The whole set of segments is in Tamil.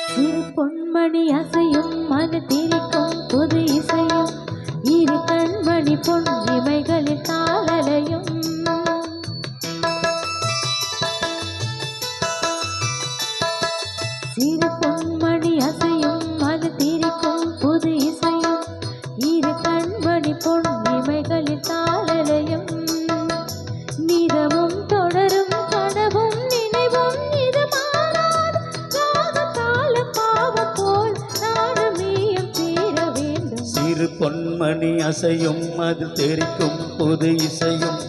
சிறு பொன்மணி அசையும் மன திரிக்கும் புது இசையும் இரு கண்மணி பொன் இமைகளில் தாளலையும் சிறு பொன்மணி அசையும் மன திரிக்கும் புது இசையும் இரு கண்மணி பொன் இமைகளில் தாளலையும் நிறமும் தொடரும் கனவும் நினைவும் இது மாறாது ராகத்தால பாவம் போல் நானும் நீயும் சேர வேண்டும் சிறு பொன்மணி அசையும் அது தெரிக்கும் புது இசையும்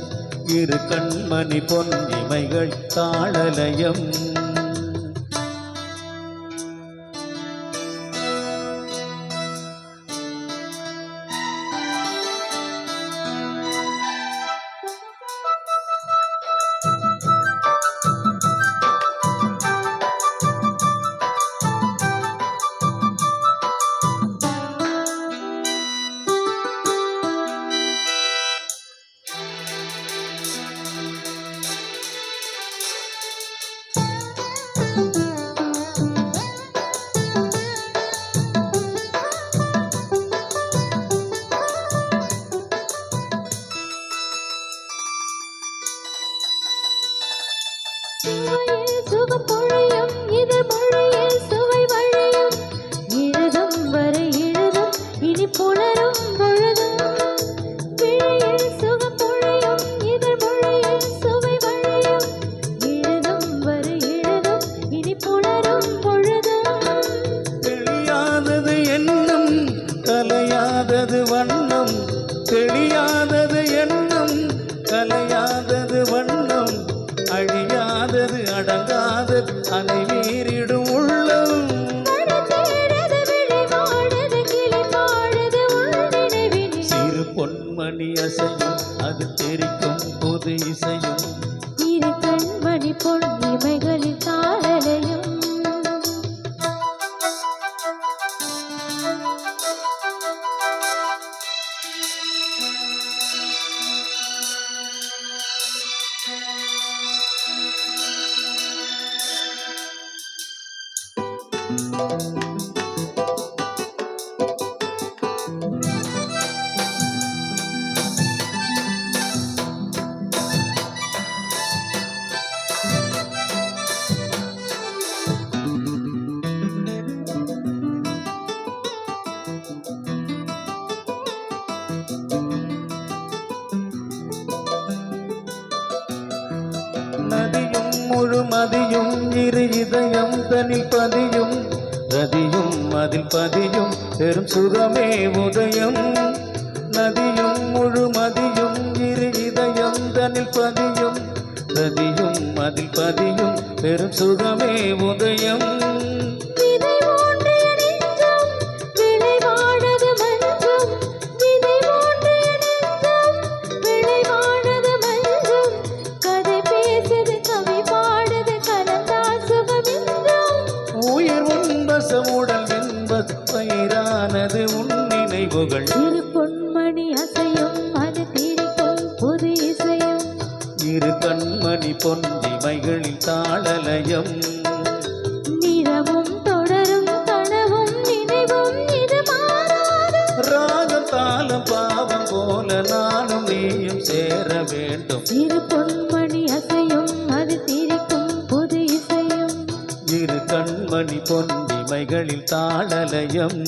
இரு கண்மணி பொன் இமைகள் தாளலயம் சுகம் பொழியும் இது மொழியில் சுவை வழியும் எழுதும் வரை எழுதும் இனி புலரும் பொழுதும் விழியில் சுகம் பொழியும் இது மொழியில் சுவை வழியும் எழுதும் வரை எழுதும் இனி புலரும் பொழுதும் தெரியாதது எண்ணம் கலையாதது வண்ணம் தெரியாதது எண்ணம் கலையாதது வண்ணம் அழியாதது அடங்காதது அலை மீறிடும் உள்ளம் சிறு பொன்மணி அசையும் அது தெரிக்கும் புது இசையும் இரு கண்மணி பொன் இமைகளில் தாளலையும் நதியும் முழுமதியும் இரு இதயம் தனில் பதியும் ரதியும் அதில் பதியும் பெரும் சுகமே உதயம் நதியும் முழுமதியும் இரு இதயம் தனில் பதியும் ரதியும் அதில் பதியும் பெரும் சுகமே உதயம் உடல் என்பது பயிரானது உன் நினைவுகள் இரு பொன்மணி அசையும் அது திரிக்கும் புது இசையும் இரு கண்மணி பொன் இமைகளில் தாளலயம் நிறமும் தொடரும் கனவும் நினைவும் இது மாறாது ராகத்தால பாவம் போல நானும் நீயும் சேர வேண்டும் இரு பொன்மணி அசையும் அது திரிக்கும் புது இசையும் இரு கண்மணி பொன் இமைகளில் தாளலயம்